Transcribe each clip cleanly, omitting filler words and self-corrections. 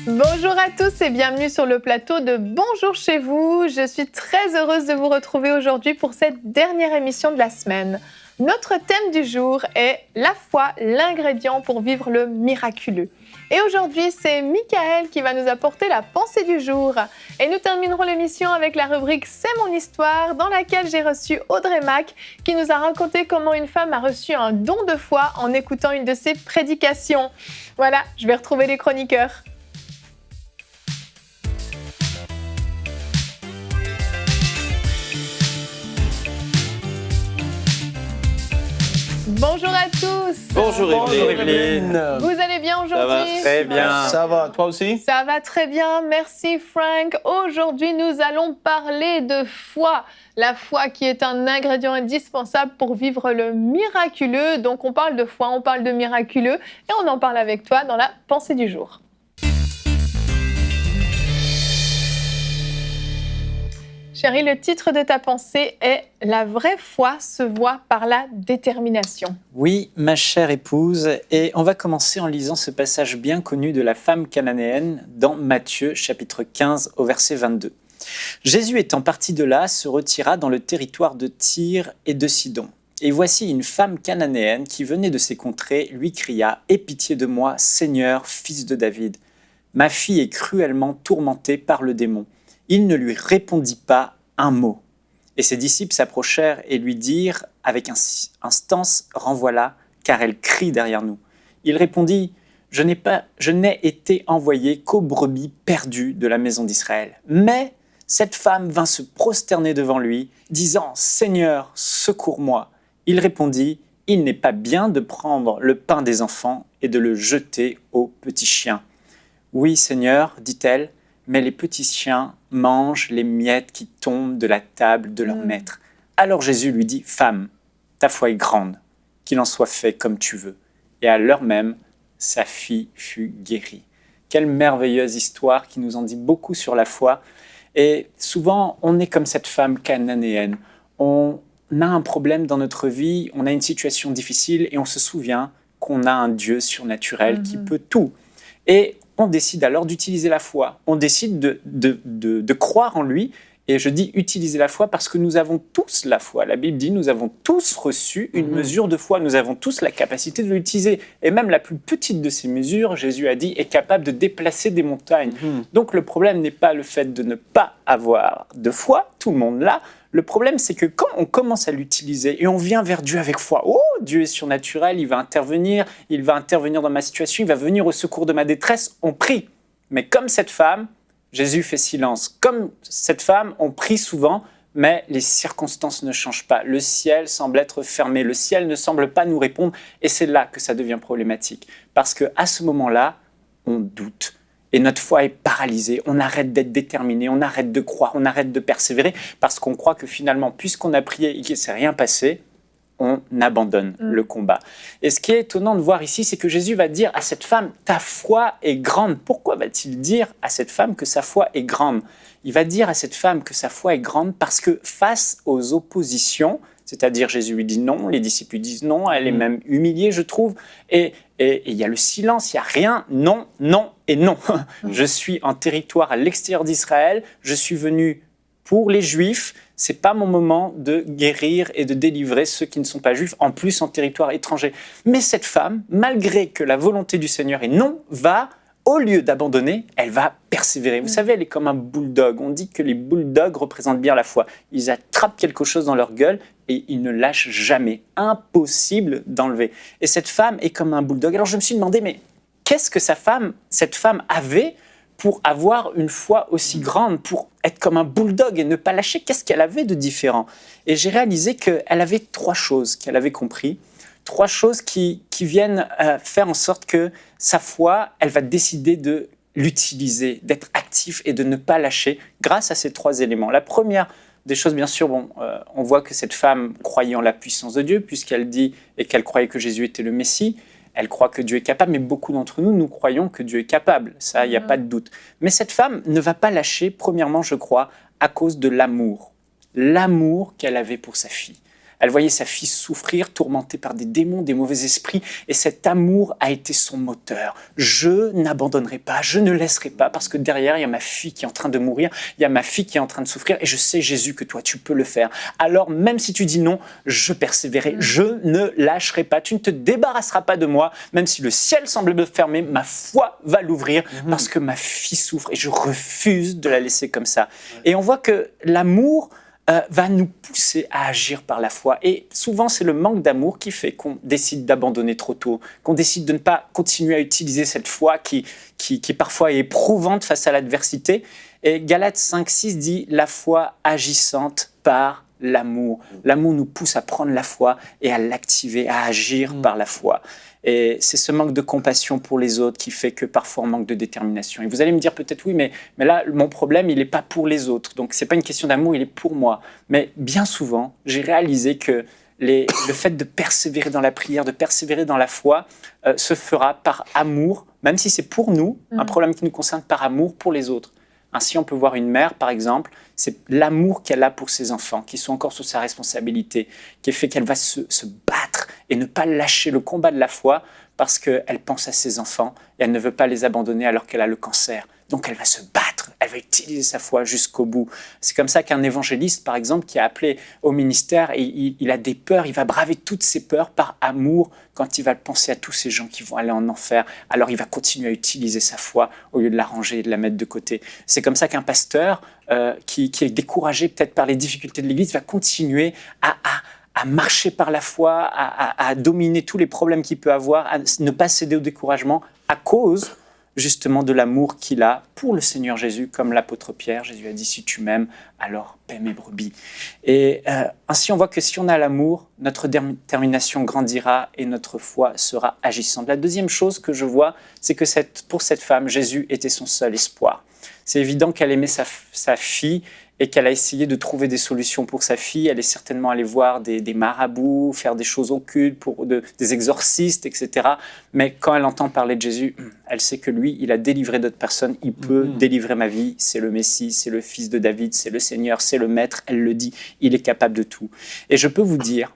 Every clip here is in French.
Bonjour à tous et bienvenue sur le plateau de Bonjour chez vous. Je suis très heureuse de vous retrouver aujourd'hui pour cette dernière émission de la semaine. Notre thème du jour est la foi, l'ingrédient pour vivre le miraculeux. Et aujourd'hui, c'est Michael qui va nous apporter la pensée du jour. Et nous terminerons l'émission avec la rubrique C'est mon histoire, dans laquelle j'ai reçu Audrey Mac qui nous a raconté comment une femme a reçu un don de foi en écoutant une de ses prédications. Voilà, je vais retrouver les chroniqueurs. Bonjour à tous. Bonjour Evelyne. Vous allez bien aujourd'hui? Ça va très bien. Ça va, toi aussi? Ça va très bien, merci Frank. Aujourd'hui, nous allons parler de foi. La foi qui est un ingrédient indispensable pour vivre le miraculeux. Donc on parle de foi, on parle de miraculeux et on en parle avec toi dans la pensée du jour. Chérie, le titre de ta pensée est « La vraie foi se voit par la détermination ». Oui, ma chère épouse, et on va commencer en lisant ce passage bien connu de la femme cananéenne dans Matthieu, chapitre 15, au verset 22. Jésus étant parti de là, se retira dans le territoire de Tyr et de Sidon. Et voici une femme cananéenne qui venait de ces contrées lui cria « Aie pitié de moi, Seigneur, fils de David. Ma fille est cruellement tourmentée par le démon. » Il ne lui répondit pas un mot. Et ses disciples s'approchèrent et lui dirent avec instance « Renvoie-la, car elle crie derrière nous. » Il répondit « Je n'ai été envoyé qu'aux brebis perdues de la maison d'Israël. » Mais cette femme vint se prosterner devant lui, disant « Seigneur, secours-moi. » Il répondit « Il n'est pas bien de prendre le pain des enfants et de le jeter aux petits chiens. »« Oui, Seigneur, dit-elle, mais les petits chiens mangent les miettes qui tombent de la table de leur maître. » Alors Jésus lui dit « Femme, ta foi est grande, qu'il en soit fait comme tu veux. » Et à l'heure même, sa fille fut guérie. Quelle merveilleuse histoire qui nous en dit beaucoup sur la foi. Et souvent, on est comme cette femme cananéenne. On a un problème dans notre vie, on a une situation difficile et on se souvient qu'on a un Dieu surnaturel qui peut tout. Et on décide alors d'utiliser la foi. On décide de croire en lui. Et je dis utiliser la foi parce que nous avons tous la foi. La Bible dit nous avons tous reçu une mesure de foi. Nous avons tous la capacité de l'utiliser. Et même la plus petite de ces mesures, Jésus a dit, est capable de déplacer des montagnes. Donc le problème n'est pas le fait de ne pas avoir de foi. Tout le monde l'a. Le problème, c'est que quand on commence à l'utiliser et on vient vers Dieu avec foi, oh, Dieu est surnaturel, il va intervenir dans ma situation, il va venir au secours de ma détresse, on prie. Mais comme cette femme, Jésus fait silence. Comme cette femme, on prie souvent, mais les circonstances ne changent pas. Le ciel semble être fermé, le ciel ne semble pas nous répondre, et c'est là que ça devient problématique. Parce qu'à ce moment-là, on doute. Et notre foi est paralysée, on arrête d'être déterminé, on arrête de croire, on arrête de persévérer, parce qu'on croit que finalement, puisqu'on a prié et qu'il ne s'est rien passé, on abandonne le combat. Et ce qui est étonnant de voir ici, c'est que Jésus va dire à cette femme, ta foi est grande. Pourquoi va-t-il dire à cette femme que sa foi est grande? Il va dire à cette femme que sa foi est grande parce que face aux oppositions, c'est-à-dire Jésus lui dit non, les disciples lui disent non, elle est même humiliée, je trouve, et il y a le silence, il n'y a rien, non, non et non. Je suis en territoire à l'extérieur d'Israël, je suis venu pour les Juifs, c'est pas mon moment de guérir et de délivrer ceux qui ne sont pas juifs, en plus en territoire étranger. Mais cette femme, malgré que la volonté du Seigneur est non, va, au lieu d'abandonner, elle va persévérer. Vous savez, elle est comme un bulldog. On dit que les bulldogs représentent bien la foi. Ils attrapent quelque chose dans leur gueule et ils ne lâchent jamais. Impossible d'enlever. Et cette femme est comme un bulldog. Alors je me suis demandé, mais qu'est-ce que cette femme avait pour avoir une foi aussi grande, pour être comme un bulldog et ne pas lâcher? Qu'est-ce qu'elle avait de différent? Et j'ai réalisé qu'elle avait 3 choses qu'elle avait compris, 3 choses qui viennent faire en sorte que sa foi, elle va décider de l'utiliser, d'être actif et de ne pas lâcher grâce à ces 3 éléments. La première des choses, bien sûr, on voit que cette femme croyait en la puissance de Dieu puisqu'elle dit et qu'elle croyait que Jésus était le Messie. Elle croit que Dieu est capable, mais beaucoup d'entre nous, nous croyons que Dieu est capable. Ça, il n'y a pas de doute. Mais cette femme ne va pas lâcher, premièrement, je crois, à cause de l'amour. L'amour qu'elle avait pour sa fille. Elle voyait sa fille souffrir, tourmentée par des démons, des mauvais esprits, et cet amour a été son moteur. Je n'abandonnerai pas, je ne laisserai pas, parce que derrière, il y a ma fille qui est en train de mourir, il y a ma fille qui est en train de souffrir, et je sais, Jésus, que toi, tu peux le faire. Alors, même si tu dis non, je persévérerai, je ne lâcherai pas, tu ne te débarrasseras pas de moi, même si le ciel semble me fermer, ma foi va l'ouvrir, parce que ma fille souffre, et je refuse de la laisser comme ça. Et on voit que l'amour va nous pousser à agir par la foi. Et souvent, c'est le manque d'amour qui fait qu'on décide d'abandonner trop tôt, qu'on décide de ne pas continuer à utiliser cette foi qui parfois est éprouvante face à l'adversité. Et Galates 5,6 dit « La foi agissante par l'amour ». L'amour nous pousse à prendre la foi et à l'activer, à agir par la foi. Et c'est ce manque de compassion pour les autres qui fait que parfois on manque de détermination. Et vous allez me dire peut-être oui, mais là, mon problème, il n'est pas pour les autres. Donc, ce n'est pas une question d'amour, il est pour moi. Mais bien souvent, j'ai réalisé que le fait de persévérer dans la prière, de persévérer dans la foi, se fera par amour, même si c'est pour nous, un problème qui nous concerne, par amour pour les autres. Ainsi, on peut voir une mère, par exemple, c'est l'amour qu'elle a pour ses enfants, qui sont encore sous sa responsabilité, qui fait qu'elle va se battre et ne pas lâcher le combat de la foi parce qu'elle pense à ses enfants et elle ne veut pas les abandonner alors qu'elle a le cancer. Donc elle va se battre, elle va utiliser sa foi jusqu'au bout. C'est comme ça qu'un évangéliste, par exemple, qui a appelé au ministère, et il a des peurs, il va braver toutes ses peurs par amour quand il va penser à tous ces gens qui vont aller en enfer. Alors il va continuer à utiliser sa foi au lieu de la ranger et de la mettre de côté. C'est comme ça qu'un pasteur qui est découragé peut-être par les difficultés de l'Église va continuer à marcher par la foi, à dominer tous les problèmes qu'il peut avoir, à ne pas céder au découragement à cause justement de l'amour qu'il a pour le Seigneur Jésus, comme l'apôtre Pierre. Jésus a dit « Si tu m'aimes, alors paie mes brebis ». Et ainsi, on voit que si on a l'amour, notre détermination grandira et notre foi sera agissante. La deuxième chose que je vois, c'est que pour cette femme, Jésus était son seul espoir. C'est évident qu'elle aimait sa fille et qu'elle a essayé de trouver des solutions pour sa fille. Elle est certainement allée voir des marabouts, faire des choses occultes, des exorcistes, etc. Mais quand elle entend parler de Jésus, elle sait que lui, il a délivré d'autres personnes. Il peut délivrer ma vie. C'est le Messie, c'est le Fils de David, c'est le Seigneur, c'est le Maître. Elle le dit, il est capable de tout. Et je peux vous dire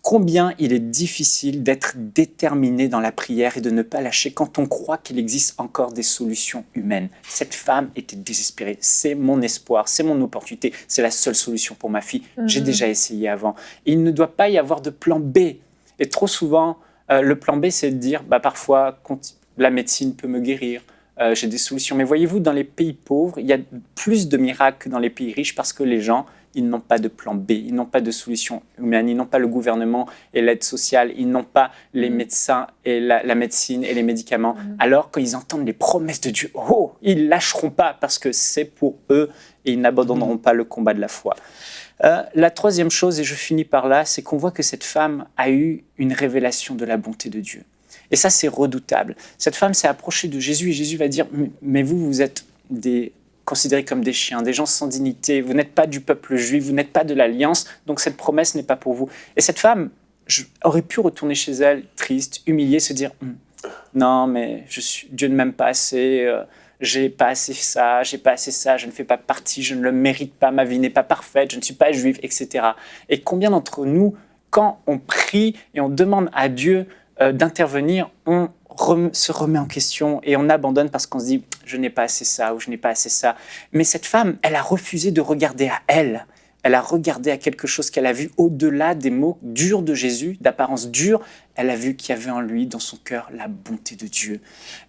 combien il est difficile d'être déterminé dans la prière et de ne pas lâcher quand on croit qu'il existe encore des solutions humaines. Cette femme était désespérée. C'est mon espoir, c'est mon opportunité, c'est la seule solution pour ma fille. J'ai déjà essayé avant. Et il ne doit pas y avoir de plan B. Et trop souvent, le plan B, c'est de dire, parfois, la médecine peut me guérir. J'ai des solutions. Mais voyez-vous, dans les pays pauvres, il y a plus de miracles que dans les pays riches parce que les gens, ils n'ont pas de plan B, ils n'ont pas de solution humaine, ils n'ont pas le gouvernement et l'aide sociale, ils n'ont pas les médecins et la médecine et les médicaments. Alors, quand ils entendent les promesses de Dieu, ils ne lâcheront pas parce que c'est pour eux et ils n'abandonneront pas le combat de la foi. La troisième chose, et je finis par là, c'est qu'on voit que cette femme a eu une révélation de la bonté de Dieu. Et ça, c'est redoutable. Cette femme s'est approchée de Jésus et Jésus va dire « Mais vous êtes considérés comme des chiens, des gens sans dignité, vous n'êtes pas du peuple juif, vous n'êtes pas de l'Alliance, donc cette promesse n'est pas pour vous. » Et cette femme aurait pu retourner chez elle, triste, humiliée, se dire « Non, mais Dieu ne m'aime pas assez, j'ai pas assez ça, je ne fais pas partie, je ne le mérite pas, ma vie n'est pas parfaite, je ne suis pas juif, etc. » Et combien d'entre nous, quand on prie et on demande à Dieu d'intervenir, on se remet en question et on abandonne parce qu'on se dit « je n'ai pas assez ça » ou « je n'ai pas assez ça ». Mais cette femme, elle a refusé de regarder à elle. Elle a regardé à quelque chose qu'elle a vu au-delà des mots durs de Jésus, d'apparence dure. Elle a vu qu'il y avait en lui, dans son cœur, la bonté de Dieu.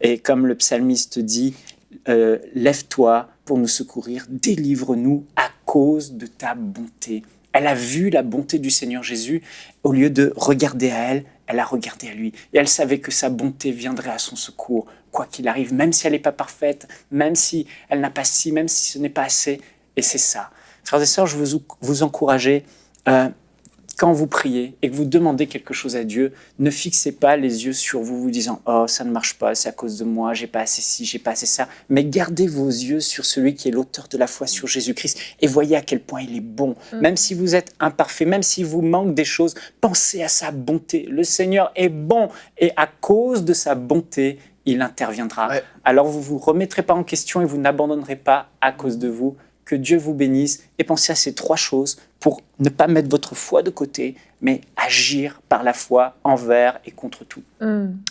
Et comme le psalmiste dit « Lève-toi pour nous secourir, délivre-nous à cause de ta bonté ». Elle a vu la bonté du Seigneur Jésus. Au lieu de regarder à elle, elle a regardé à lui. Et elle savait que sa bonté viendrait à son secours, quoi qu'il arrive, même si elle n'est pas parfaite, même si elle n'a pas si, même si ce n'est pas assez. Et c'est ça. Frères et sœurs, je veux vous encourager, quand vous priez et que vous demandez quelque chose à Dieu, ne fixez pas les yeux sur vous, vous disant « Oh, ça ne marche pas, c'est à cause de moi, j'ai pas assez ci, j'ai pas assez ça. » Mais gardez vos yeux sur celui qui est l'auteur de la foi, sur Jésus-Christ, et voyez à quel point il est bon. Même si vous êtes imparfait, même s'il vous manque des choses, pensez à sa bonté. Le Seigneur est bon, et à cause de sa bonté, il interviendra. Alors vous ne vous remettrez pas en question et vous n'abandonnerez pas à cause de vous. Que Dieu vous bénisse et et pensez à ces 3 choses pour ne pas mettre votre foi de côté, mais agir par la foi envers et contre tout.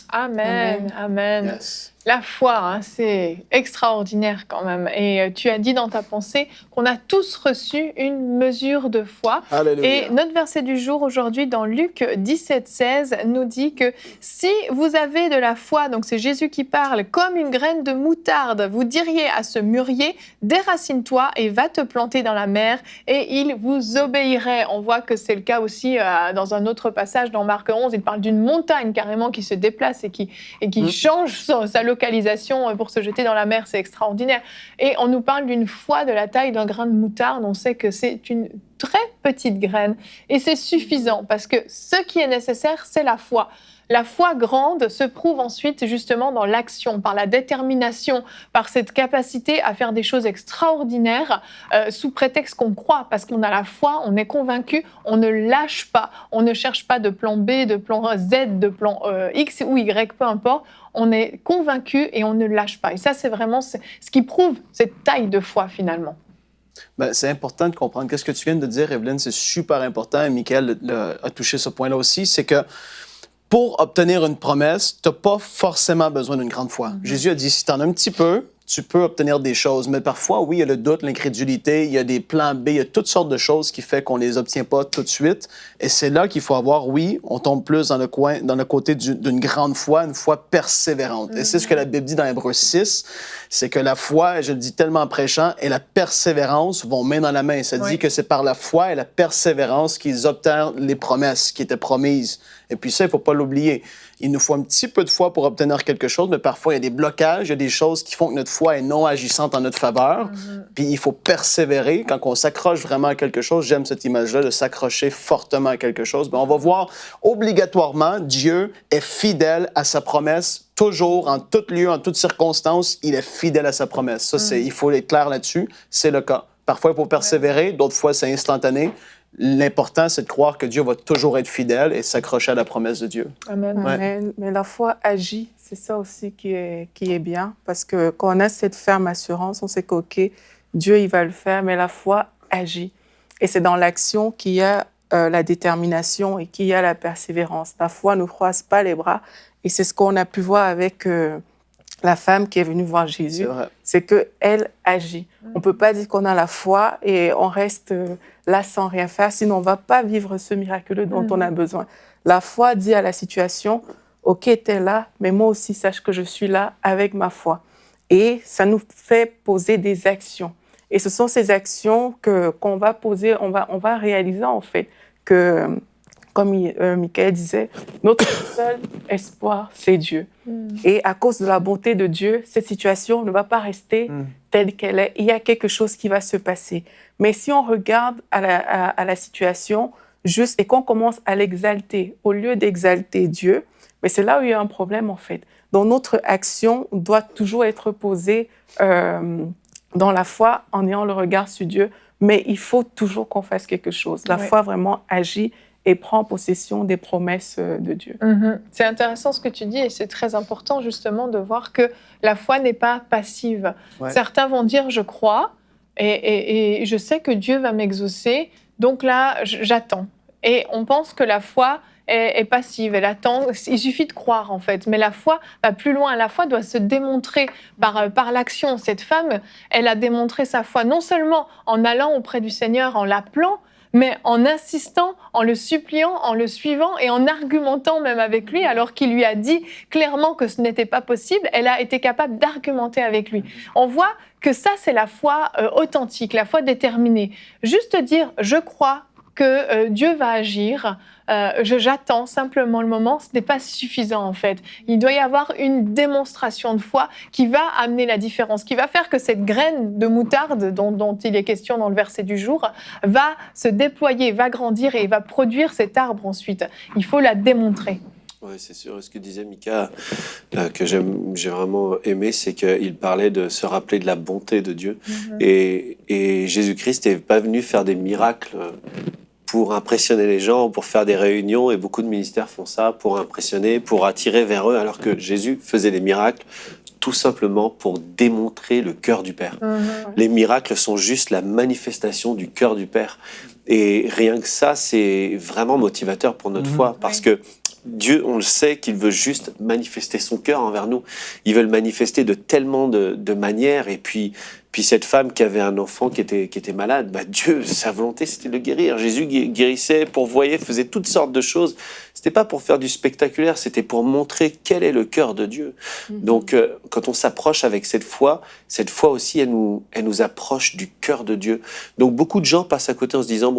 Amen, amen. Yes. La foi, hein, c'est extraordinaire quand même. Et tu as dit dans ta pensée qu'on a tous reçu une mesure de foi. Alléluia. Et notre verset du jour aujourd'hui dans Luc 17,16 nous dit que si vous avez de la foi, donc c'est Jésus qui parle, comme une graine de moutarde, vous diriez à ce mûrier, déracine-toi et va te planter dans la mer et il vous obéirait. On voit que c'est le cas aussi dans un autre passage dans Marc 11, il parle d'une montagne carrément qui se déplace et qui change sa localisation pour se jeter dans la mer, c'est extraordinaire. Et on nous parle d'une foi de la taille d'un grain de moutarde, on sait que c'est une très petite graine et c'est suffisant parce que ce qui est nécessaire, c'est la foi. La foi grande se prouve ensuite justement dans l'action, par la détermination, par cette capacité à faire des choses extraordinaires sous prétexte qu'on croit, parce qu'on a la foi, on est convaincu, on ne lâche pas, on ne cherche pas de plan B, de plan Z, de plan X ou Y, peu importe. On est convaincu et on ne lâche pas. Et ça, c'est vraiment ce qui prouve cette taille de foi finalement. Ben, c'est important de comprendre. Qu'est-ce que tu viens de dire, Evelyne? C'est super important et Michael a touché ce point-là aussi. C'est que pour obtenir une promesse, tu n'as pas forcément besoin d'une grande foi. Jésus a dit, si tu en as un petit peu, tu peux obtenir des choses. Mais parfois, oui, il y a le doute, l'incrédulité, il y a des plans B, il y a toutes sortes de choses qui font qu'on ne les obtient pas tout de suite. Et c'est là qu'il faut avoir, oui, on tombe plus dans le côté d'une grande foi, une foi persévérante. Et c'est ce que la Bible dit dans Hébreux 6, c'est que la foi, et je le dis tellement en prêchant, et la persévérance vont main dans la main. Ça dit que c'est par la foi et la persévérance qu'ils obtiennent les promesses qui étaient promises. Et puis ça, il ne faut pas l'oublier. Il nous faut un petit peu de foi pour obtenir quelque chose, mais parfois, il y a des blocages, il y a des choses qui font que notre foi est non agissante en notre faveur. Puis il faut persévérer. Quand on s'accroche vraiment à quelque chose, j'aime cette image-là, de s'accrocher fortement à quelque chose, bien, on va voir obligatoirement, Dieu est fidèle à sa promesse, toujours, en tout lieu, en toutes circonstances, il est fidèle à sa promesse. Ça, il faut être clair là-dessus, c'est le cas. Parfois, il faut persévérer, d'autres fois, c'est instantané. L'important, c'est de croire que Dieu va toujours être fidèle et s'accrocher à la promesse de Dieu. Amen. Ouais. Mais la foi agit, c'est ça aussi qui est bien, parce que quand on a cette ferme assurance, on sait que Dieu, il va le faire, mais la foi agit. Et c'est dans l'action qu'il y a la détermination et qu'il y a la persévérance. La foi ne croise pas les bras, et c'est ce qu'on a pu voir avec la femme qui est venue voir Jésus, c'est qu'elle agit. On ne peut pas dire qu'on a la foi et on reste là sans rien faire, sinon on ne va pas vivre ce miraculeux dont on a besoin. La foi dit à la situation, OK, t'es là, mais moi aussi, sache que je suis là avec ma foi. Et ça nous fait poser des actions. Et ce sont ces actions qu'on va poser, on va réaliser en fait que, comme Michael disait, notre seul espoir, c'est Dieu. Et à cause de la bonté de Dieu, cette situation ne va pas rester telle qu'elle est. Il y a quelque chose qui va se passer. Mais si on regarde à la situation juste et qu'on commence à l'exalter, au lieu d'exalter Dieu, mais c'est là où il y a un problème en fait. Donc notre action doit toujours être posée dans la foi en ayant le regard sur Dieu, mais il faut toujours qu'on fasse quelque chose. La foi vraiment agit et prend possession des promesses de Dieu. C'est intéressant ce que tu dis et c'est très important justement de voir que la foi n'est pas passive. Certains vont dire « je crois et je sais que Dieu va m'exaucer, donc là j'attends ». Et on pense que la foi est passive, elle attend, il suffit de croire en fait. Mais la foi va plus loin, la foi doit se démontrer par l'action. Cette femme, elle a démontré sa foi non seulement en allant auprès du Seigneur, en l'appelant, mais en insistant, en le suppliant, en le suivant et en argumentant même avec lui, alors qu'il lui a dit clairement que ce n'était pas possible, elle a été capable d'argumenter avec lui. On voit que ça, c'est la foi authentique, la foi déterminée. Juste dire « je crois », que Dieu va agir, j'attends simplement le moment, ce n'est pas suffisant en fait. Il doit y avoir une démonstration de foi qui va amener la différence, qui va faire que cette graine de moutarde dont il est question dans le verset du jour va se déployer, va grandir et va produire cet arbre ensuite. Il faut la démontrer. Oui, c'est sûr. Ce que disait Mika, que j'ai vraiment aimé, c'est qu'il parlait de se rappeler de la bonté de Dieu. Et Jésus-Christ n'est pas venu faire des miracles pour impressionner les gens, pour faire des réunions, et beaucoup de ministères font ça pour impressionner, pour attirer vers eux, alors que Jésus faisait des miracles tout simplement pour démontrer le cœur du Père. Les miracles sont juste la manifestation du cœur du Père. Et rien que ça, c'est vraiment motivateur pour notre foi, parce que Dieu, on le sait qu'il veut juste manifester son cœur envers nous. Il veut le manifester de tellement de manières. Et puis cette femme qui avait un enfant qui était malade, Dieu, sa volonté, c'était de le guérir. Jésus guérissait, pourvoyait, faisait toutes sortes de choses. C'était pas pour faire du spectaculaire, c'était pour montrer quel est le cœur de Dieu. Donc, quand on s'approche avec cette foi aussi, elle nous approche du cœur de Dieu. Donc, beaucoup de gens passent à côté en se disant,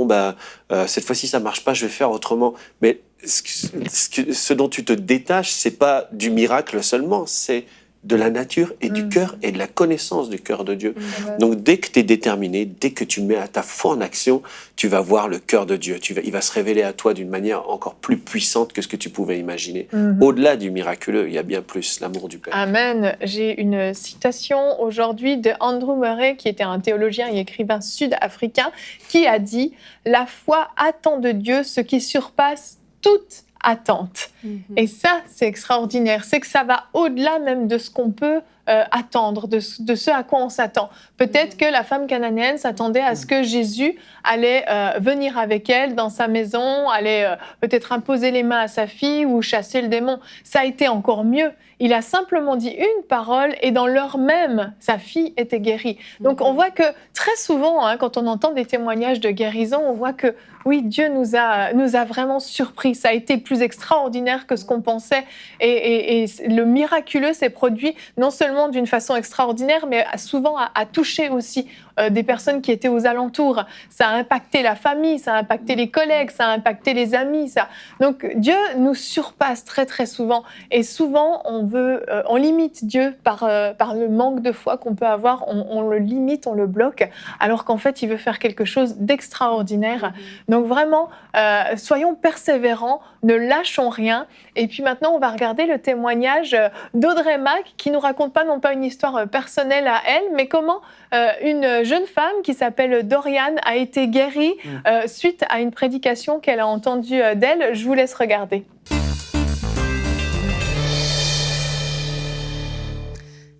cette fois-ci, ça marche pas, je vais faire autrement. Mais ce dont tu te détaches, c'est pas du miracle seulement, c'est de la nature et du cœur et de la connaissance du cœur de Dieu. Donc, dès que tu es déterminé, dès que tu mets ta foi en action, tu vas voir le cœur de Dieu. Il va se révéler à toi d'une manière encore plus puissante que ce que tu pouvais imaginer. Au-delà du miraculeux, il y a bien plus l'amour du Père. Amen. J'ai une citation aujourd'hui de Andrew Murray, qui était un théologien et écrivain sud-africain, qui a dit « La foi attend de Dieu ce qui surpasse toute attente. Et ça, c'est extraordinaire. C'est que ça va au-delà même de ce qu'on peut attendre, de ce à quoi on s'attend. Peut-être que la femme cananéenne s'attendait à ce que Jésus allait venir avec elle dans sa maison, allait peut-être imposer les mains à sa fille ou chasser le démon. Ça a été encore mieux. Il a simplement dit une parole et dans l'heure même, sa fille était guérie. Donc on voit que très souvent, quand on entend des témoignages de guérison, on voit que oui, Dieu nous a vraiment surpris. Ça a été plus extraordinaire que ce qu'on pensait. Et le miraculeux s'est produit non seulement d'une façon extraordinaire, mais souvent a touché aussi des personnes qui étaient aux alentours. Ça a impacté la famille, ça a impacté les collègues, ça a impacté les amis. Donc Dieu nous surpasse très très souvent. Et souvent, on limite Dieu par le manque de foi qu'on peut avoir. On le limite, on le bloque, alors qu'en fait, il veut faire quelque chose d'extraordinaire. Donc vraiment, soyons persévérants, ne lâchons rien. Et puis maintenant, on va regarder le témoignage d'Audrey Mack, qui nous raconte pas une histoire personnelle à elle, mais comment une jeune femme qui s'appelle Doriane a été guérie suite à une prédication qu'elle a entendue d'elle. Je vous laisse regarder.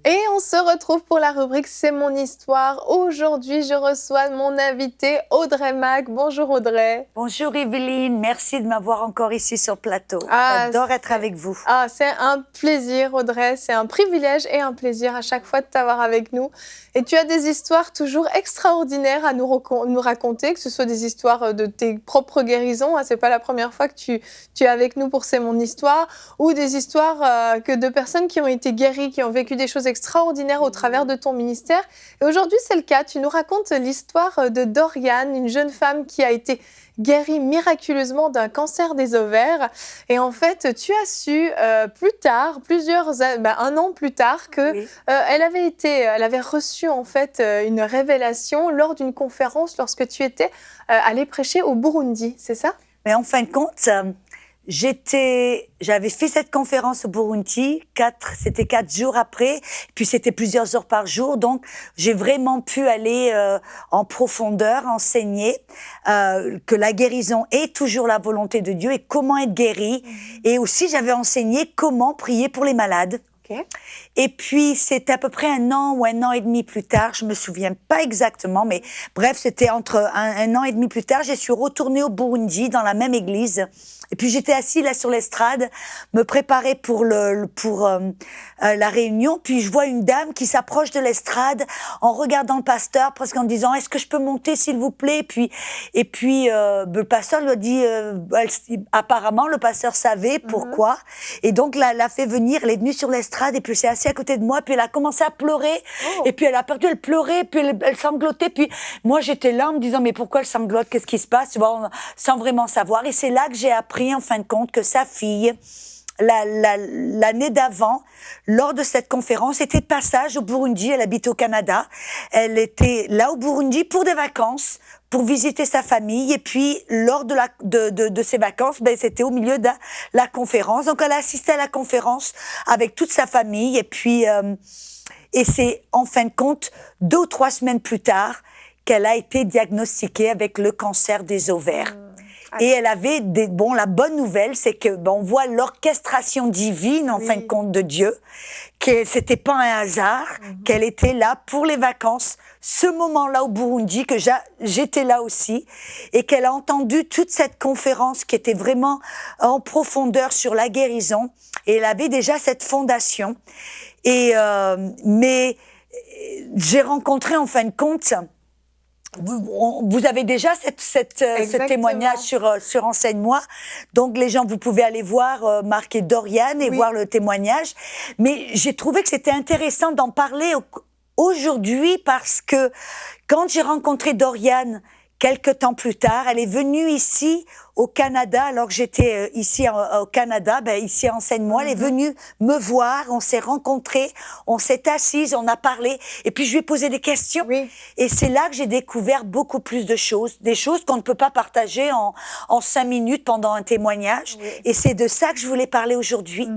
Et on se retrouve pour la rubrique C'est mon histoire. Aujourd'hui, je reçois mon invitée Audrey Mack. Bonjour Audrey. Bonjour Evelyne, merci de m'avoir encore ici sur le plateau. J'adore être avec vous. C'est un plaisir Audrey, c'est un privilège et un plaisir à chaque fois de t'avoir avec nous. Et tu as des histoires toujours extraordinaires à nous raconter, que ce soit des histoires de tes propres guérisons, c'est pas la première fois que tu es avec nous pour C'est mon histoire, ou des histoires de personnes qui ont été guéries, qui ont vécu des choses extraordinaires au travers de ton ministère. Et aujourd'hui, c'est le cas. Tu nous racontes l'histoire de Doriane, une jeune femme qui a été guérie miraculeusement d'un cancer des ovaires. Et en fait, tu as su plus tard, un an plus tard, que elle avait reçu en fait une révélation lors d'une conférence lorsque tu étais allée prêcher au Burundi, c'est ça? Mais en fin de compte, j'avais fait cette conférence au Burundi, c'était 4 jours après, puis c'était plusieurs heures par jour, donc j'ai vraiment pu aller en profondeur, enseigner que la guérison est toujours la volonté de Dieu et comment être guéri, et aussi j'avais enseigné comment prier pour les malades. Okay. Et puis, c'était à peu près 1 an ou 1 an et demi plus tard, je me souviens pas exactement, mais bref, c'était entre un an et demi plus tard, je suis retournée au Burundi, dans la même église. Et puis, j'étais assise là sur l'estrade, me préparer pour la réunion. Puis, je vois une dame qui s'approche de l'estrade en regardant le pasteur, presque en disant « Est-ce que je peux monter, s'il vous plaît ?» Et puis, le pasteur lui a dit apparemment, le pasteur savait pourquoi. Et donc, l'a fait venir, elle est venue sur l'estrade et puis elle s'est assise à côté de moi. Puis, elle a commencé à pleurer. Et puis, elle pleurait, puis elle sanglotait. Puis, moi, j'étais là en me disant « Mais pourquoi elle sanglote? Qu'est-ce qui se passe ?» Sans vraiment savoir. Et c'est là que j'ai appris en fin de compte que sa fille, l'année d'avant, lors de cette conférence, était de passage au Burundi. Elle habite au Canada. Elle était là au Burundi pour des vacances, pour visiter sa famille. Et puis, lors de ses vacances, c'était au milieu de la conférence. Donc, elle a assisté à la conférence avec toute sa famille. Et puis, et c'est en fin de compte 2 ou 3 semaines plus tard qu'elle a été diagnostiquée avec le cancer des ovaires. Et elle avait la bonne nouvelle, c'est que on voit l'orchestration divine en fin de compte de Dieu, que c'était pas un hasard, qu'elle était là pour les vacances, ce moment-là au Burundi, que j'étais là aussi, et qu'elle a entendu toute cette conférence qui était vraiment en profondeur sur la guérison, et elle avait déjà cette fondation. Et mais j'ai rencontré en fin de compte. Vous avez déjà ce témoignage sur Enseigne-moi. Donc, les gens, vous pouvez aller voir, marquer Dorian et voir le témoignage. Mais j'ai trouvé que c'était intéressant d'en parler aujourd'hui parce que quand j'ai rencontré Dorian, quelques temps plus tard, elle est venue ici au Canada, alors que j'étais ici au Canada, ici à Enseigne-moi, elle est venue me voir, on s'est rencontrés, on s'est assises, on a parlé, et puis je lui ai posé des questions. Oui. Et c'est là que j'ai découvert beaucoup plus de choses, des choses qu'on ne peut pas partager en 5 minutes pendant un témoignage. Oui. Et c'est de ça que je voulais parler aujourd'hui,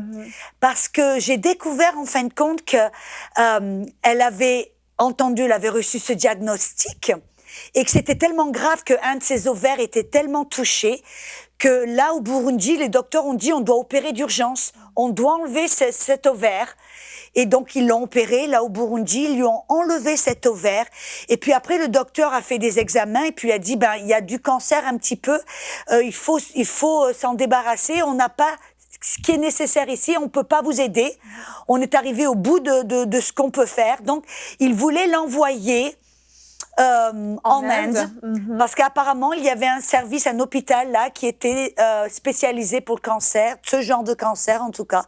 parce que j'ai découvert en fin de compte que elle avait reçu ce diagnostic, et que c'était tellement grave qu'un de ses ovaires était tellement touché que là, au Burundi, les docteurs ont dit on doit opérer d'urgence, on doit enlever cet ovaire. Et donc, ils l'ont opéré, là, au Burundi, ils lui ont enlevé cet ovaire. Et puis après, le docteur a fait des examens et puis a dit, il y a du cancer un petit peu, il faut s'en débarrasser, on n'a pas ce qui est nécessaire ici, on ne peut pas vous aider. On est arrivé au bout de ce qu'on peut faire. Donc, ils voulaient l'envoyer en Inde, parce qu'apparemment il y avait un hôpital là qui était spécialisé pour le cancer, ce genre de cancer en tout cas.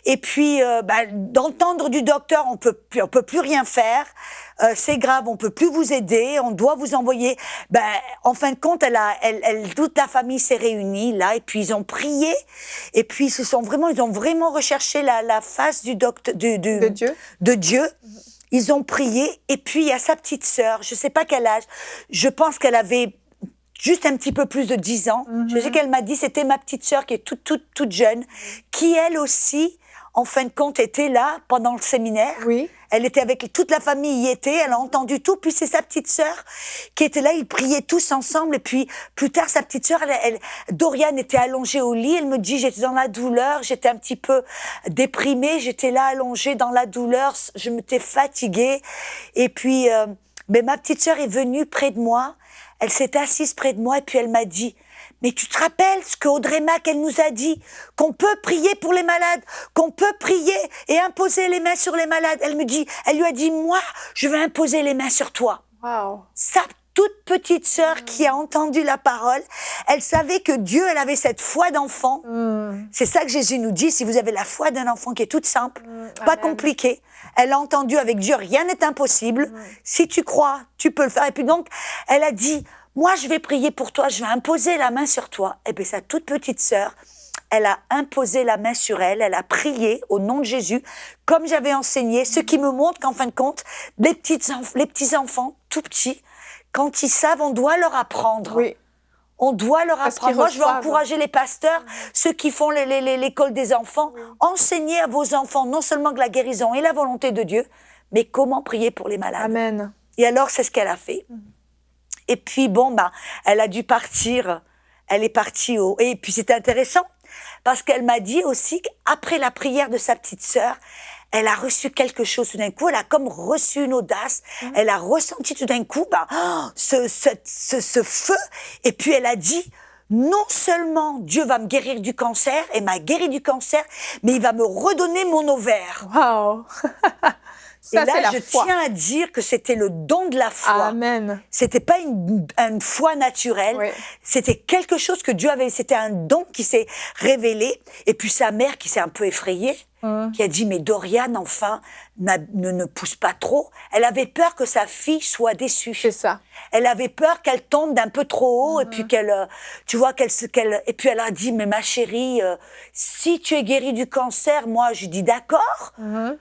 Et puis d'entendre du docteur, on peut plus rien faire, c'est grave, on peut plus vous aider, on doit vous envoyer. En fin de compte, toute la famille s'est réunie là et puis ils ont prié et puis ils ont vraiment recherché la face de Dieu. Ils ont prié, et puis il y a sa petite sœur, je sais pas quel âge, je pense qu'elle avait juste un petit peu plus de 10 ans. Je sais qu'elle m'a dit, c'était ma petite sœur qui est toute jeune, qui elle aussi, en fin de compte, était là pendant le séminaire. Oui. Elle était avec toute la famille, y était, elle a entendu tout, puis c'est sa petite sœur qui était là, ils priaient tous ensemble, et puis plus tard, sa petite sœur, Dorian était allongée au lit, elle me dit, j'étais dans la douleur, j'étais un petit peu déprimée, j'étais là allongée dans la douleur, je m'étais fatiguée, et puis, mais ma petite sœur est venue près de moi, elle s'est assise près de moi, et puis elle m'a dit, mais tu te rappelles ce que Audrey Mac, elle nous a dit, qu'on peut prier pour les malades, qu'on peut prier et imposer les mains sur les malades. Elle lui a dit, moi, je vais imposer les mains sur toi. Wow. Sa toute petite sœur qui a entendu la parole, elle savait que Dieu, elle avait cette foi d'enfant. C'est ça que Jésus nous dit, si vous avez la foi d'un enfant qui est toute simple, pas compliquée. Elle a entendu avec Dieu, rien n'est impossible. Si tu crois, tu peux le faire. Et puis donc, elle a dit, moi, je vais prier pour toi, je vais imposer la main sur toi. Et bien, sa toute petite sœur, elle a imposé la main sur elle, elle a prié au nom de Jésus, comme j'avais enseigné, ce qui me montre qu'en fin de compte, les petits enfants, tout petits, quand ils savent, on doit leur apprendre. Oui. On doit leur apprendre. Moi, je veux encourager les pasteurs, ceux qui font l'école des enfants, enseignez à vos enfants non seulement que la guérison est la volonté de Dieu, mais comment prier pour les malades. Amen. Et alors, c'est ce qu'elle a fait. Et puis, elle a dû partir. Elle est partie Et puis, c'est intéressant, parce qu'elle m'a dit aussi qu'après la prière de sa petite sœur, elle a reçu quelque chose tout d'un coup. Elle a comme reçu une audace. Elle a ressenti tout d'un coup ce feu. Et puis, elle a dit, non seulement Dieu va me guérir du cancer, et m'a guéri du cancer, mais il va me redonner mon ovaire. Wow. Ça, et là, je tiens à dire que c'était le don de la foi. Amen. C'était pas une foi naturelle. Oui. C'était quelque chose que Dieu avait. C'était un don qui s'est révélé. Et puis sa mère qui s'est un peu effrayée, qui a dit, mais Dorian, enfin, ne pousse pas trop. Elle avait peur que sa fille soit déçue. C'est ça. Elle avait peur qu'elle tombe d'un peu trop haut et puis et puis elle a dit, mais ma chérie, si tu es guérie du cancer, moi, je dis d'accord,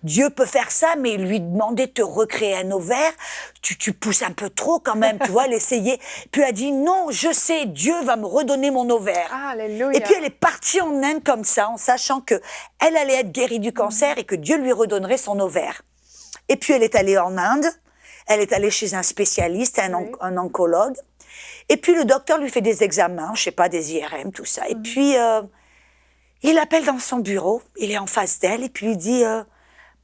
Dieu peut faire ça, mais lui demander de te recréer un ovaire, tu pousses un peu trop quand même, tu vois, l'essayer. Puis elle a dit, non, je sais, Dieu va me redonner mon ovaire. Alléluia. Et puis elle est partie en Inde comme ça, en sachant que elle allait être guérie du cancer et que Dieu lui redonnerait son ovaire. Et puis elle est allée en Inde, elle est allée chez un spécialiste, un oncologue, Et puis le docteur lui fait des examens, je sais pas, des IRM, tout ça. Et puis il appelle dans son bureau, il est en face d'elle, et puis il dit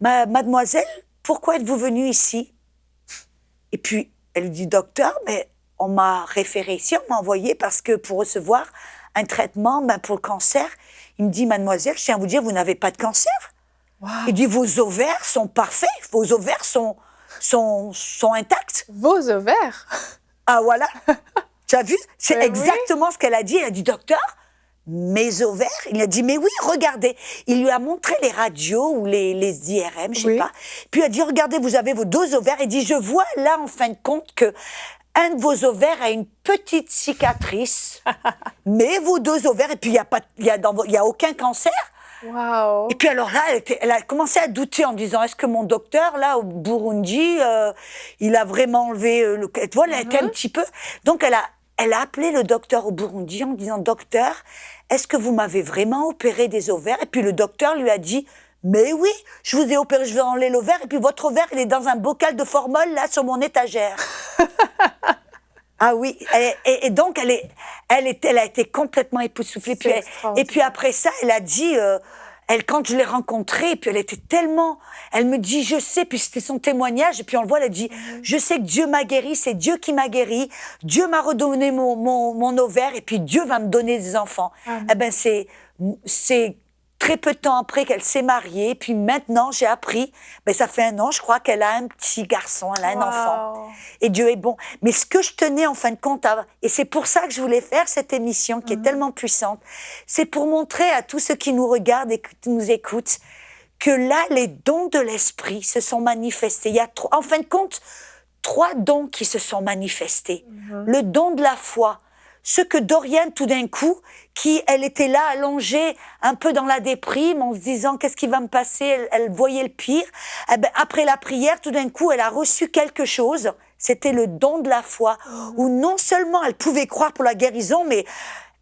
Mademoiselle, pourquoi êtes-vous venue ici? Et puis elle lui dit docteur, mais on m'a référé ici, on m'a envoyé parce que pour recevoir un traitement pour le cancer. Il me dit mademoiselle, je tiens à vous dire, vous n'avez pas de cancer. Wow. Il dit vos ovaires sont parfaits, vos ovaires sont intacts. Vos ovaires? Ah voilà, tu as vu? C'est Mais exactement ce qu'elle a dit. Elle a dit docteur, mes ovaires? Il a dit mais oui, regardez. Il lui a montré les radios ou les IRM, je sais pas. Puis il a dit regardez, vous avez vos 2 ovaires. Il dit je vois là en fin de compte que un de vos ovaires a une petite cicatrice, mais vos 2 ovaires, et puis il y a aucun cancer. Wow. Et puis alors là, elle a commencé à douter en disant est-ce que mon docteur, là, au Burundi, il a vraiment enlevé le... Voilà, elle était un petit peu... Donc elle a appelé le docteur au Burundi en disant docteur, est-ce que vous m'avez vraiment opéré des ovaires? Et puis le docteur lui a dit mais oui, je vous ai opéré, je vais enlever l'ovaire, et puis votre ovaire, il est dans un bocal de formol, là, sur mon étagère. Ah oui, et donc elle a été complètement époustouflée. Et puis après ça, elle a dit, quand je l'ai rencontrée, puis elle était tellement, elle me dit, je sais, puis c'était son témoignage, et puis on le voit, elle a dit, je sais que Dieu m'a guéri, c'est Dieu qui m'a guéri, Dieu m'a redonné mon ovaire, et puis Dieu va me donner des enfants. Eh ben c'est très peu de temps après qu'elle s'est mariée, puis maintenant j'ai appris, ça fait 1 an je crois qu'elle a un petit garçon, elle a un enfant. Et Dieu est bon. Mais ce que je tenais en fin de compte, et c'est pour ça que je voulais faire cette émission qui est tellement puissante, c'est pour montrer à tous ceux qui nous regardent et qui nous écoutent que là, les dons de l'esprit se sont manifestés. Il y a en fin de compte 3 dons qui se sont manifestés. Le don de la foi. Ce que Doriane, tout d'un coup, elle était là, allongée, un peu dans la déprime, en se disant, qu'est-ce qui va me passer? Elle voyait le pire. Après la prière, tout d'un coup, elle a reçu quelque chose. C'était le don de la foi, où non seulement elle pouvait croire pour la guérison, mais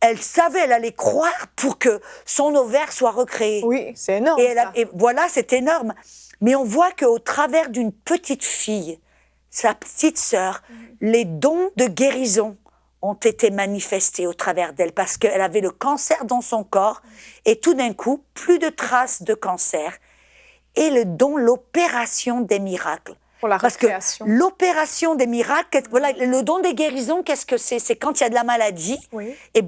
elle savait, elle allait croire pour que son ovaire soit recréé. Oui, c'est énorme. Et voilà, c'est énorme. Mais on voit qu'au travers d'une petite fille, sa petite sœur, les dons de guérison ont été manifestés au travers d'elle parce qu'elle avait le cancer dans son corps et tout d'un coup, plus de traces de cancer et l'opération des miracles. Pour la parce que recréation. l'opération des miracles, voilà, le don des guérisons, qu'est-ce que c'est? C'est quand il y a de la maladie, et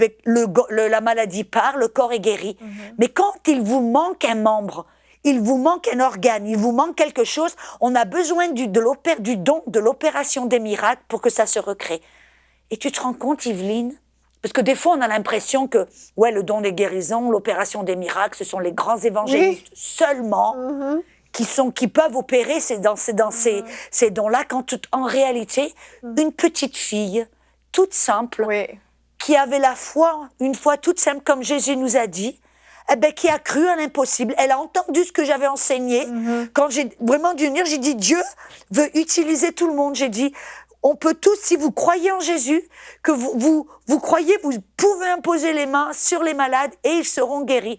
la maladie part, le corps est guéri. Mais quand il vous manque un membre, il vous manque un organe, il vous manque quelque chose, on a besoin du don de l'opération des miracles pour que ça se recrée. Et tu te rends compte, Yveline? Parce que des fois, on a l'impression que, le don des guérisons, l'opération des miracles, ce sont les grands évangélistes seulement qui peuvent opérer ces dons-là, quand en réalité, une petite fille, toute simple, qui avait la foi, une foi toute simple, comme Jésus nous a dit, qui a cru à l'impossible. Elle a entendu ce que j'avais enseigné. Quand j'ai vraiment dû venir, j'ai dit, Dieu veut utiliser tout le monde. J'ai dit, on peut tous, si vous croyez en Jésus, que vous croyez, vous pouvez imposer les mains sur les malades et ils seront guéris.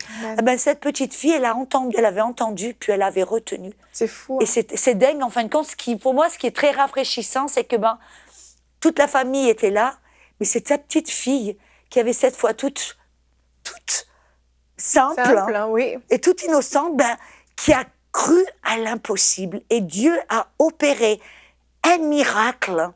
Cette petite fille, elle avait entendu, puis elle avait retenu. C'est fou. Et c'est dingue, en fin de compte. Pour moi, ce qui est très rafraîchissant, c'est que toute la famille était là, mais c'est sa petite fille qui avait cette foi toute simple et toute innocente, qui a cru à l'impossible. Et Dieu a opéré un miracle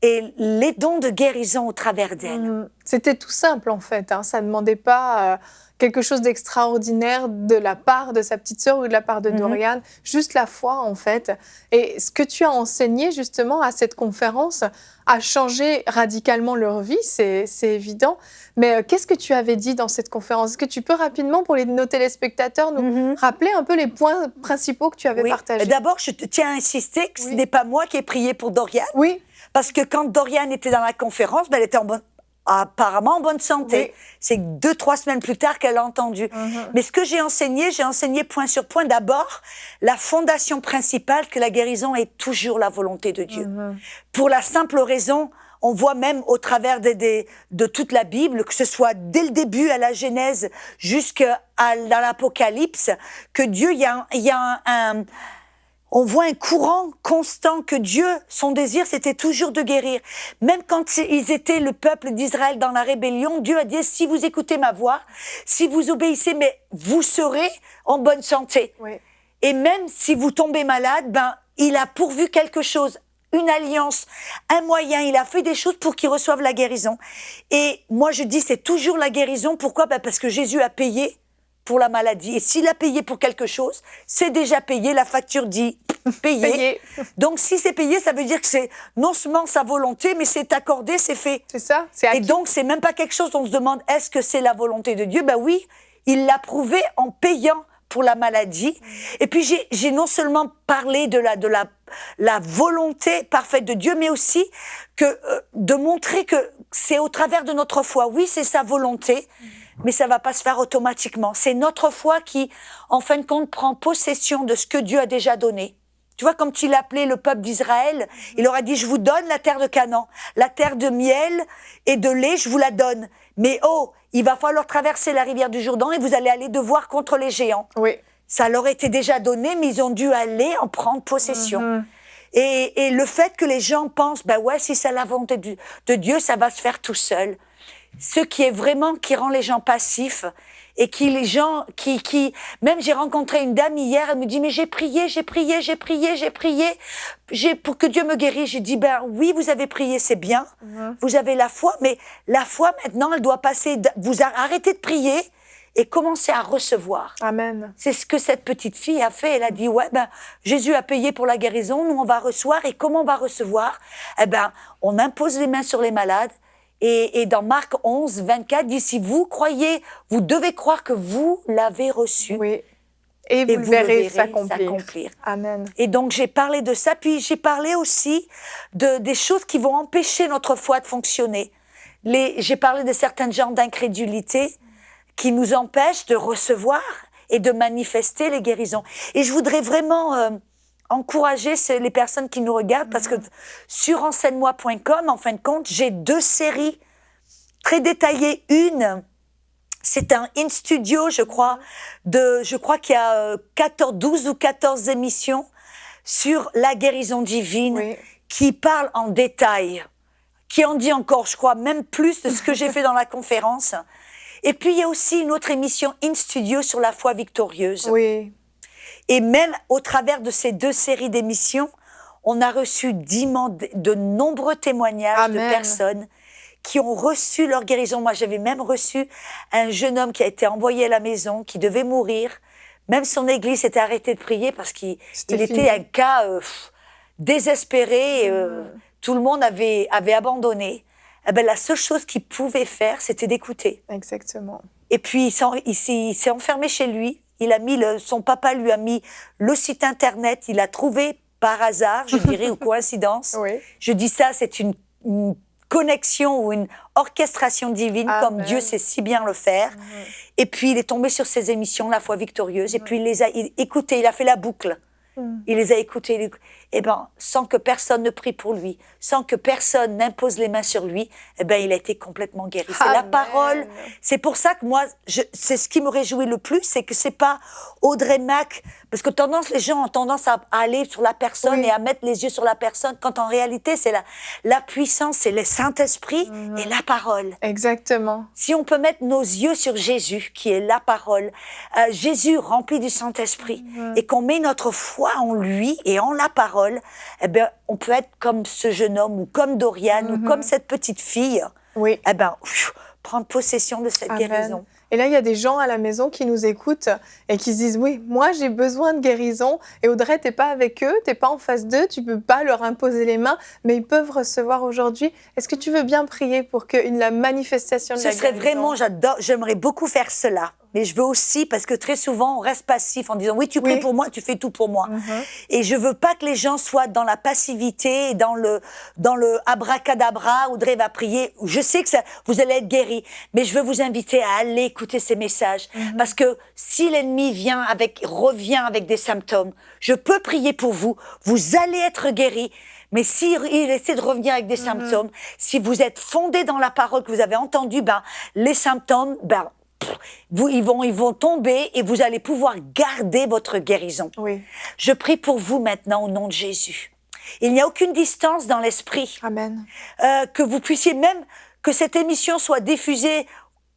et les dons de guérison au travers d'elle. C'était tout simple en fait, ça ne demandait pas quelque chose d'extraordinaire de la part de sa petite sœur ou de la part de Doriane, juste la foi en fait. Et ce que tu as enseigné justement à cette conférence a changé radicalement leur vie, c'est évident. Mais qu'est-ce que tu avais dit dans cette conférence? Est-ce que tu peux rapidement, pour nos téléspectateurs, nous rappeler un peu les points principaux que tu avais partagés? D'abord, je tiens à insister que ce n'est pas moi qui ai prié pour Doriane. Oui. Parce que quand Doriane était dans la conférence, elle était apparemment en bonne santé. C'est 2-3 semaines plus tard qu'elle a entendu. Mais ce que j'ai enseigné point sur point. D'abord, la fondation principale, que la guérison est toujours la volonté de Dieu. Pour la simple raison, on voit même au travers de toute la Bible, que ce soit dès le début à la Genèse jusqu'à l'Apocalypse, que Dieu, il y a on voit un courant constant que Dieu, son désir, c'était toujours de guérir. Même quand ils étaient le peuple d'Israël dans la rébellion, Dieu a dit, si vous écoutez ma voix, si vous obéissez, mais vous serez en bonne santé. Oui. Et même si vous tombez malade, il a pourvu quelque chose, une alliance, un moyen, il a fait des choses pour qu'ils reçoivent la guérison. Et moi je dis, c'est toujours la guérison. Pourquoi ? Parce que Jésus a payé pour la maladie. Et s'il a payé pour quelque chose, c'est déjà payé. La facture dit payé. Donc si c'est payé, ça veut dire que c'est non seulement sa volonté, mais c'est accordé, c'est fait. C'est ça, c'est acquis. Et donc c'est même pas quelque chose dont on se demande, est-ce que c'est la volonté de Dieu ? Oui, il l'a prouvé en payant pour la maladie. Et puis j'ai non seulement parlé de la volonté parfaite de Dieu, mais aussi de montrer que c'est au travers de notre foi. Oui, c'est sa volonté, mais ça va pas se faire automatiquement. C'est notre foi qui, en fin de compte, prend possession de ce que Dieu a déjà donné. Tu vois, comme il appelait le peuple d'Israël, il leur a dit, je vous donne la terre de Canaan, la terre de miel et de lait, je vous la donne. Mais il va falloir traverser la rivière du Jourdain et vous allez aller devoir contre les géants. Oui. Ça leur était déjà donné, mais ils ont dû aller en prendre possession. Et le fait que les gens pensent, si c'est la volonté de Dieu, ça va se faire tout seul. Ce qui est vraiment, qui rend les gens passifs, et même j'ai rencontré une dame hier, elle me dit, mais j'ai prié pour que Dieu me guérisse. J'ai dit, oui, vous avez prié, c'est bien, vous avez la foi, mais la foi maintenant, elle doit passer, vous arrêtez de prier et commencer à recevoir. Amen. C'est ce que cette petite fille a fait, elle a dit, Jésus a payé pour la guérison, nous on va recevoir, et comment on va recevoir ? On impose les mains sur les malades. Et dans Marc 11, 24, dit, si vous croyez, vous devez croire que vous l'avez reçu. Oui. Et vous le verrez s'accomplir. Amen. Et donc, j'ai parlé de ça. Puis, j'ai parlé aussi des choses qui vont empêcher notre foi de fonctionner. J'ai parlé de certains genres d'incrédulité qui nous empêchent de recevoir et de manifester les guérisons. Et je voudrais vraiment encourager les personnes qui nous regardent, parce que sur enseigne-moi.com, en fin de compte, j'ai 2 séries très détaillées. Une, c'est un in-studio, je crois qu'il y a 12 ou 14 émissions sur la guérison divine, qui parle en détail, qui en dit encore, je crois, même plus de ce que j'ai fait dans la conférence. Et puis, il y a aussi une autre émission in-studio sur la foi victorieuse. Oui. Et même au travers de ces 2 séries d'émissions, on a reçu de nombreux témoignages de personnes qui ont reçu leur guérison. Moi, j'avais même reçu un jeune homme qui a été envoyé à la maison, qui devait mourir. Même son église s'était arrêtée de prier parce qu'il était un cas désespéré. Tout le monde avait abandonné. La seule chose qu'il pouvait faire, c'était d'écouter. Exactement. Et puis, il s'est enfermé chez lui. Son papa lui a mis le site internet. Il a trouvé par hasard, je dirais, ou coïncidence. Oui. Je dis ça, c'est une connexion ou une orchestration divine, comme Dieu sait si bien le faire. Et puis, il est tombé sur ces émissions, La foi victorieuse. Et puis, il les a écoutées. Il a fait la boucle. Il les a écoutées. Sans que personne ne prie pour lui, sans que personne n'impose les mains sur lui, il a été complètement guéri. C'est la parole. C'est pour ça que moi, c'est ce qui me réjouit le plus, c'est que c'est pas Audrey Mac, parce que les gens ont tendance à aller sur la personne et à mettre les yeux sur la personne, quand en réalité, c'est la puissance, c'est le Saint-Esprit et la parole. Exactement. Si on peut mettre nos yeux sur Jésus, qui est la parole, Jésus rempli du Saint-Esprit, et qu'on met notre foi en lui et en la parole, on peut être comme ce jeune homme, ou comme Doriane, ou comme cette petite fille. Oui. Prendre possession de cette guérison. Et là, il y a des gens à la maison qui nous écoutent et qui se disent « Oui, moi, j'ai besoin de guérison. » Et Audrey, tu n'es pas avec eux, tu n'es pas en face d'eux, tu ne peux pas leur imposer les mains, mais ils peuvent recevoir aujourd'hui. Est-ce que tu veux bien prier pour que la manifestation de la guérison... Ce serait vraiment, j'aimerais beaucoup faire cela. Mais je veux aussi, parce que très souvent, on reste passif en disant « Oui, tu pries pour moi, tu fais tout pour moi. Et je ne veux pas que les gens soient dans la passivité, dans le abracadabra, Audrey va prier. Je sais que vous allez être guéris, mais je veux vous inviter à aller écouter ces messages. Parce que si l'ennemi revient avec des symptômes, je peux prier pour vous, vous allez être guéris. Mais s'il essaie de revenir avec des symptômes, si vous êtes fondé dans la parole que vous avez entendue, les symptômes, ils vont tomber et vous allez pouvoir garder votre guérison. Oui. Je prie pour vous maintenant au nom de Jésus. Il n'y a aucune distance dans l'esprit. Amen. Que vous puissiez même, que cette émission soit diffusée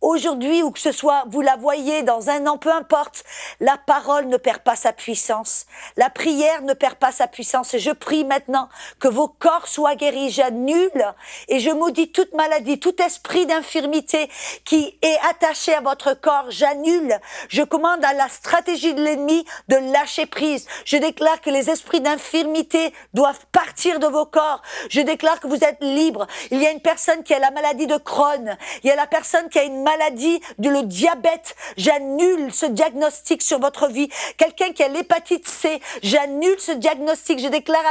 aujourd'hui ou que ce soit, vous la voyez dans un an, peu importe, la parole ne perd pas sa puissance. La prière ne perd pas sa puissance. Et je prie maintenant que vos corps soient guéris. J'annule et je maudis toute maladie, tout esprit d'infirmité qui est attaché à votre corps. J'annule. Je commande à la stratégie de l'ennemi de lâcher prise. Je déclare que les esprits d'infirmité doivent partir de vos corps. Je déclare que vous êtes libres. Il y a une personne qui a la maladie de Crohn. Il y a la personne qui a une maladie le diabète, j'annule ce diagnostic sur votre vie. Quelqu'un qui a l'hépatite C, j'annule ce diagnostic. Je déclare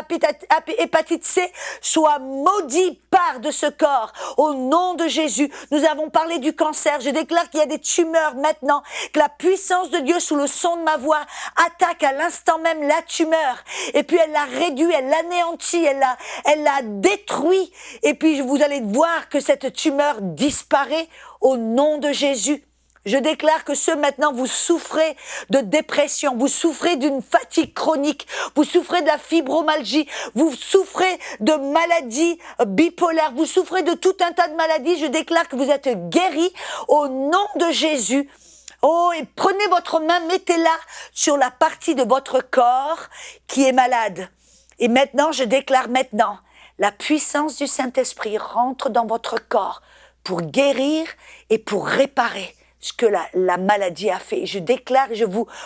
hépatite C soit maudit part de ce corps. Au nom de Jésus, nous avons parlé du cancer. Je déclare qu'il y a des tumeurs maintenant, que la puissance de Dieu sous le son de ma voix attaque à l'instant même la tumeur. Et puis elle l'a réduit, elle l'anéantit, elle l'a détruit. Et puis vous allez voir que cette tumeur disparaît au nom de Jésus. Je déclare que maintenant vous souffrez de dépression, vous souffrez d'une fatigue chronique, vous souffrez de la fibromyalgie, vous souffrez de maladies bipolaires, vous souffrez de tout un tas de maladies. Je déclare que vous êtes guéris au nom de Jésus. Oh, et prenez votre main, mettez-la sur la partie de votre corps qui est malade. Et maintenant, je déclare la puissance du Saint-Esprit rentre dans votre corps pour guérir et pour réparer ce que la maladie a fait. Je déclare,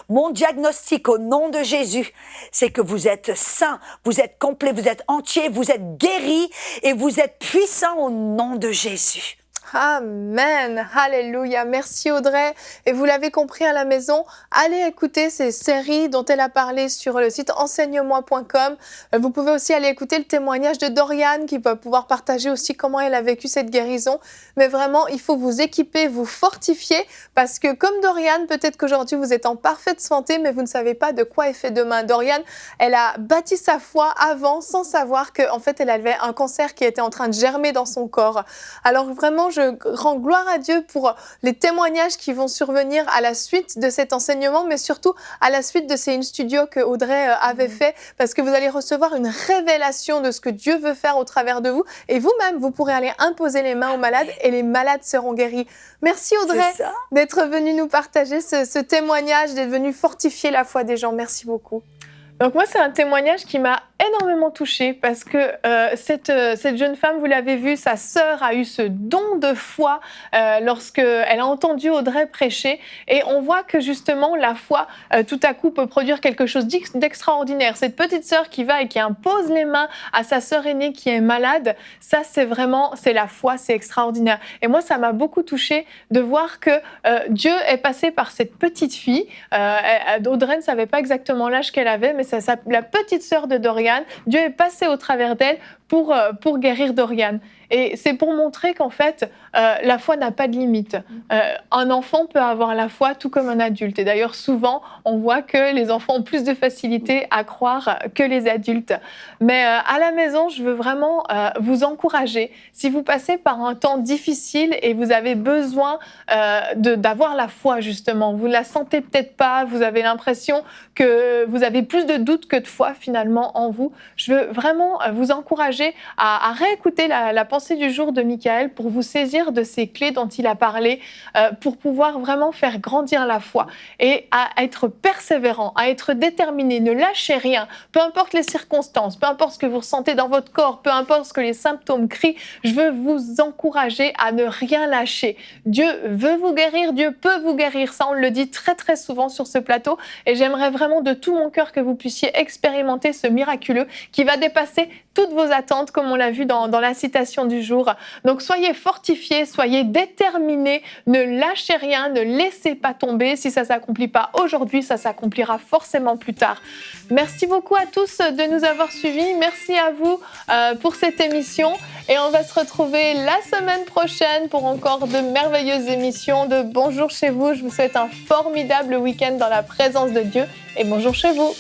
mon diagnostic au nom de Jésus, c'est que vous êtes sain, vous êtes complet, vous êtes entier, vous êtes guéri et vous êtes puissant au nom de Jésus. Amen, alléluia, merci Audrey. Et vous l'avez compris à la maison, allez écouter ces séries dont elle a parlé sur le site enseigne-moi.com. Vous pouvez aussi aller écouter le témoignage de Doriane qui va pouvoir partager aussi comment elle a vécu cette guérison. Mais vraiment, il faut vous équiper, vous fortifier parce que comme Doriane, peut-être qu'aujourd'hui vous êtes en parfaite santé mais vous ne savez pas de quoi est fait demain. Doriane, elle a bâti sa foi avant sans savoir qu'en fait elle avait un cancer qui était en train de germer dans son corps. Alors vraiment, je rends gloire à Dieu pour les témoignages qui vont survenir à la suite de cet enseignement, mais surtout à la suite de ces in-studio que Audrey avait fait, parce que vous allez recevoir une révélation de ce que Dieu veut faire au travers de vous, et vous-même, vous pourrez aller imposer les mains aux malades, et les malades seront guéris. Merci Audrey d'être venue nous partager ce témoignage, d'être venue fortifier la foi des gens. Merci beaucoup. Donc moi, c'est un témoignage qui m'a énormément touchée parce que cette jeune femme, vous l'avez vu, sa sœur a eu ce don de foi lorsqu'elle a entendu Audrey prêcher et on voit que justement la foi tout à coup peut produire quelque chose d'extraordinaire. Cette petite sœur qui va et qui impose les mains à sa sœur aînée qui est malade, ça c'est la foi, c'est extraordinaire. Et moi, ça m'a beaucoup touchée de voir que Dieu est passé par cette petite fille. Audrey ne savait pas exactement l'âge qu'elle avait, mais la petite sœur de Doriane, Dieu est passé au travers d'elle pour guérir Doriane. Et c'est pour montrer qu'en fait, la foi n'a pas de limite. Un enfant peut avoir la foi tout comme un adulte. Et d'ailleurs, souvent, on voit que les enfants ont plus de facilité à croire que les adultes. Mais à la maison, je veux vraiment vous encourager. Si vous passez par un temps difficile et vous avez besoin d'avoir la foi, justement, vous ne la sentez peut-être pas, vous avez l'impression que vous avez plus de doutes que de foi, finalement, en vous, je veux vraiment vous encourager à réécouter la pensée du jour de Michael pour vous saisir de ces clés dont il a parlé pour pouvoir vraiment faire grandir la foi et à être persévérant, à être déterminé, ne lâchez rien, peu importe les circonstances, peu importe ce que vous ressentez dans votre corps, peu importe ce que les symptômes crient, je veux vous encourager à ne rien lâcher. Dieu veut vous guérir, Dieu peut vous guérir, ça on le dit très très souvent sur ce plateau et j'aimerais vraiment de tout mon cœur que vous puissiez expérimenter ce miraculeux qui va dépasser toutes vos attentes, comme on l'a vu dans la citation du jour. Donc soyez fortifiés, soyez déterminés, ne lâchez rien, ne laissez pas tomber. Si ça ne s'accomplit pas aujourd'hui, ça s'accomplira forcément plus tard. Merci beaucoup à tous de nous avoir suivis. Merci à vous pour cette émission. Et on va se retrouver la semaine prochaine pour encore de merveilleuses émissions de Bonjour chez vous. Je vous souhaite un formidable week-end dans la présence de Dieu et bonjour chez vous.